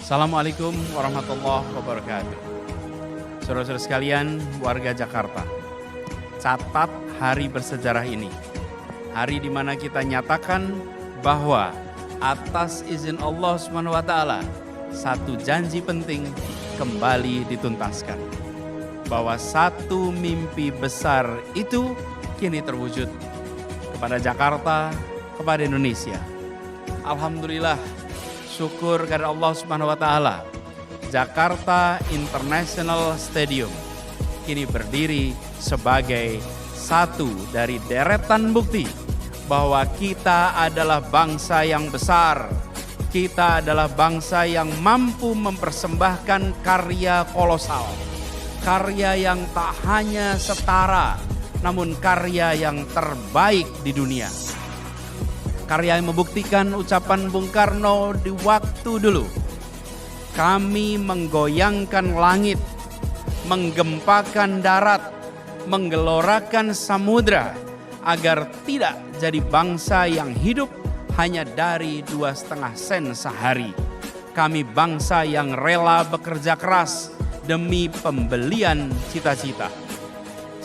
Assalamualaikum warahmatullahi wabarakatuh. Saudara-saudara sekalian, warga Jakarta, catat hari bersejarah ini. Hari di mana kita nyatakan bahwa atas izin Allah SWT, satu janji penting kembali dituntaskan. Bahwa satu mimpi besar itu kini terwujud kepada Jakarta, kepada Indonesia. Alhamdulillah, syukur kepada Allah SWT, Jakarta International Stadium kini berdiri sebagai satu dari deretan bukti bahwa kita adalah bangsa yang besar. Kita adalah bangsa yang mampu mempersembahkan karya kolosal. Karya yang tak hanya setara, namun karya yang terbaik di dunia. Karya yang membuktikan ucapan Bung Karno di waktu dulu. Kami menggoyangkan langit, menggempakan darat, menggelorakan samudra, agar tidak jadi bangsa yang hidup hanya dari 2,5 sen sehari. Kami bangsa yang rela bekerja keras demi pembelian cita-cita.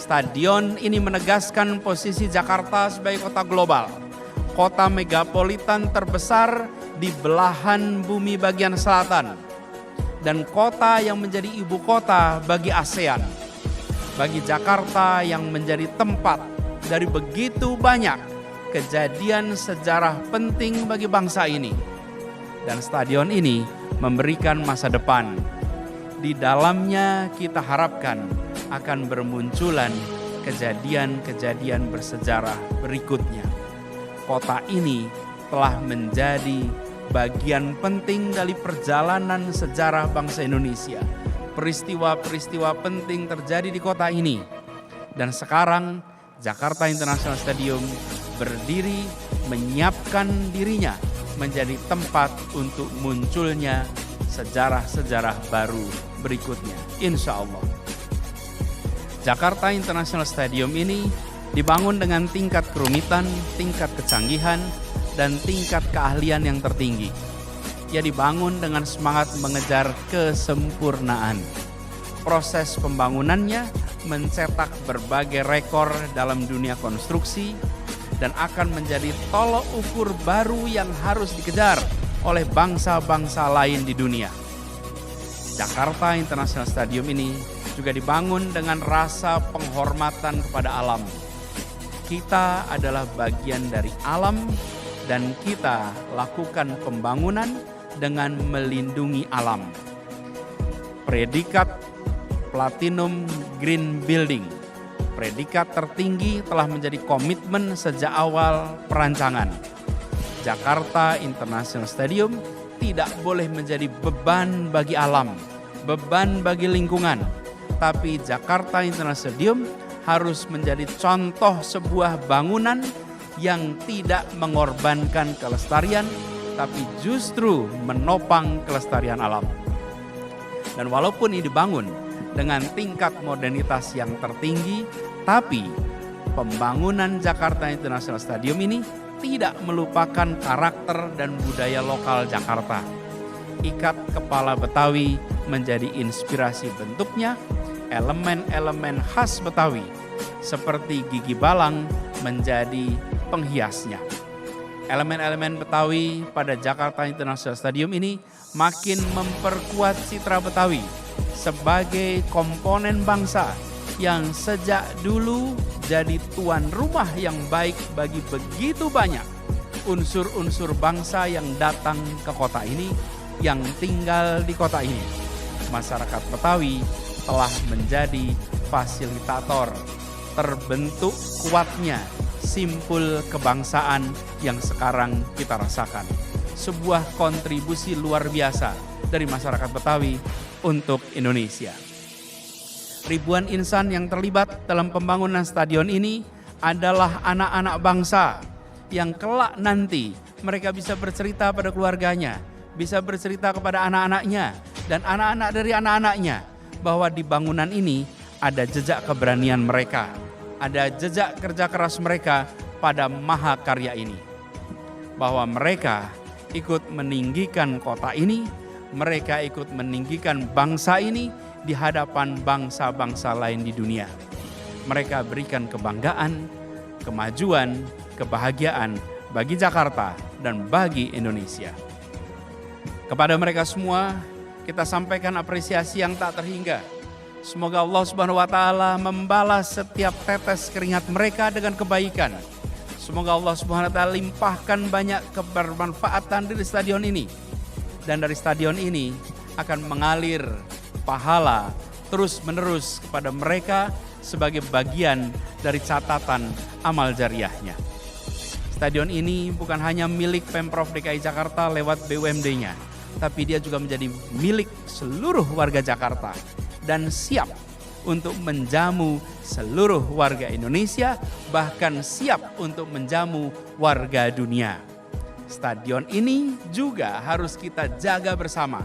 Stadion ini menegaskan posisi Jakarta sebagai kota global. Kota megapolitan terbesar di belahan bumi bagian selatan. Dan kota yang menjadi ibu kota bagi ASEAN. Bagi Jakarta yang menjadi tempat dari begitu banyak kejadian sejarah penting bagi bangsa ini. Dan stadion ini memberikan masa depan. Di dalamnya kita harapkan akan bermunculan kejadian-kejadian bersejarah berikutnya. Kota ini telah menjadi bagian penting dari perjalanan sejarah bangsa Indonesia. Peristiwa-peristiwa penting terjadi di kota ini. Dan sekarang Jakarta International Stadium berdiri menyiapkan dirinya menjadi tempat untuk munculnya sejarah-sejarah baru berikutnya. Insya Allah. Jakarta International Stadium ini dibangun dengan tingkat kerumitan, tingkat kecanggihan, dan tingkat keahlian yang tertinggi. Ia dibangun dengan semangat mengejar kesempurnaan. Proses pembangunannya mencetak berbagai rekor dalam dunia konstruksi dan akan menjadi tolok ukur baru yang harus dikejar oleh bangsa-bangsa lain di dunia. Jakarta International Stadium ini juga dibangun dengan rasa penghormatan kepada alam. Kita adalah bagian dari alam dan kita lakukan pembangunan dengan melindungi alam. Predikat Platinum Green Building, predikat tertinggi telah menjadi komitmen sejak awal perancangan. Jakarta International Stadium tidak boleh menjadi beban bagi alam, beban bagi lingkungan. Tapi Jakarta International Stadium harus menjadi contoh sebuah bangunan yang tidak mengorbankan kelestarian, tapi justru menopang kelestarian alam. Dan walaupun ini dibangun dengan tingkat modernitas yang tertinggi, tapi pembangunan Jakarta International Stadium ini tidak melupakan karakter dan budaya lokal Jakarta. Ikat kepala Betawi menjadi inspirasi bentuknya, elemen-elemen khas Betawi seperti gigi balang menjadi penghiasnya. Elemen-elemen Betawi pada Jakarta International Stadium ini makin memperkuat citra Betawi sebagai komponen bangsa yang sejak dulu jadi tuan rumah yang baik bagi begitu banyak unsur-unsur bangsa yang datang ke kota ini, yang tinggal di kota ini. Masyarakat Betawi telah menjadi fasilitator terbentuk kuatnya simpul kebangsaan yang sekarang kita rasakan. Sebuah kontribusi luar biasa dari masyarakat Betawi untuk Indonesia. Ribuan insan yang terlibat dalam pembangunan stadion ini adalah anak-anak bangsa yang kelak nanti mereka bisa bercerita pada keluarganya, bisa bercerita kepada anak-anaknya dan anak-anak dari anak-anaknya bahwa di bangunan ini ada jejak keberanian mereka, ada jejak kerja keras mereka pada mahakarya ini. Bahwa mereka ikut meninggikan kota ini, mereka ikut meninggikan bangsa ini di hadapan bangsa-bangsa lain di dunia. Mereka berikan kebanggaan, kemajuan, kebahagiaan bagi Jakarta dan bagi Indonesia. Kepada mereka semua, kita sampaikan apresiasi yang tak terhingga. Semoga Allah Subhanahu wa Ta'ala membalas setiap tetes keringat mereka dengan kebaikan. Semoga Allah Subhanahu wa Ta'ala limpahkan banyak kebermanfaatan dari stadion ini. Dan dari stadion ini akan mengalir pahala terus-menerus kepada mereka sebagai bagian dari catatan amal jariahnya. Stadion ini bukan hanya milik Pemprov DKI Jakarta lewat BUMD-nya, tapi dia juga menjadi milik seluruh warga Jakarta dan siap untuk menjamu seluruh warga Indonesia, bahkan siap untuk menjamu warga dunia. Stadion ini juga harus kita jaga bersama.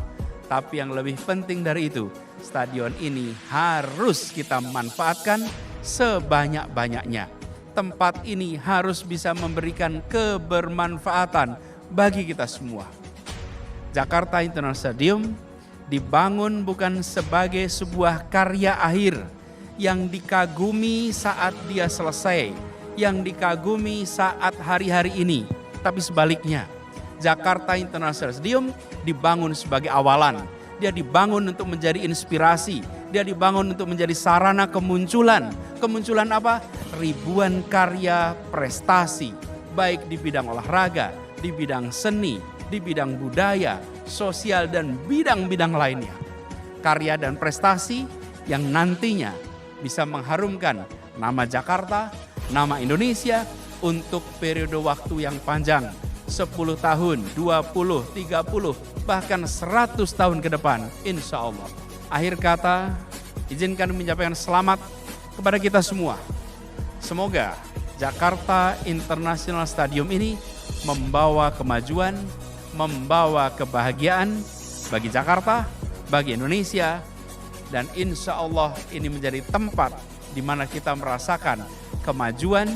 Tapi yang lebih penting dari itu, stadion ini harus kita manfaatkan sebanyak-banyaknya. Tempat ini harus bisa memberikan kebermanfaatan bagi kita semua. Jakarta International Stadium dibangun bukan sebagai sebuah karya akhir yang dikagumi saat dia selesai, yang dikagumi saat hari-hari ini, tapi sebaliknya. Jakarta International Stadium dibangun sebagai awalan. Dia dibangun untuk menjadi inspirasi. Dia dibangun untuk menjadi sarana kemunculan. Kemunculan apa? Ribuan karya prestasi. Baik di bidang olahraga, di bidang seni, di bidang budaya, sosial, dan bidang-bidang lainnya. Karya dan prestasi yang nantinya bisa mengharumkan nama Jakarta, nama Indonesia untuk periode waktu yang panjang. 10 tahun, 20, 30, bahkan 100 tahun ke depan, insya Allah. Akhir kata, izinkan menyampaikan selamat kepada kita semua. Semoga Jakarta International Stadium ini membawa kemajuan, membawa kebahagiaan bagi Jakarta, bagi Indonesia, dan insya Allah ini menjadi tempat di mana kita merasakan kemajuan,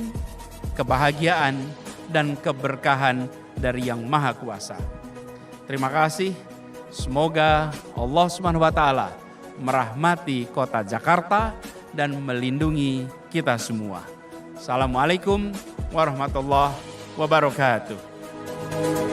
kebahagiaan, dan keberkahan dari Yang Maha Kuasa. Terima kasih. Semoga Allah Subhanahu wa Ta'ala merahmati kota Jakarta dan melindungi kita semua. Assalamualaikum warahmatullahi wabarakatuh.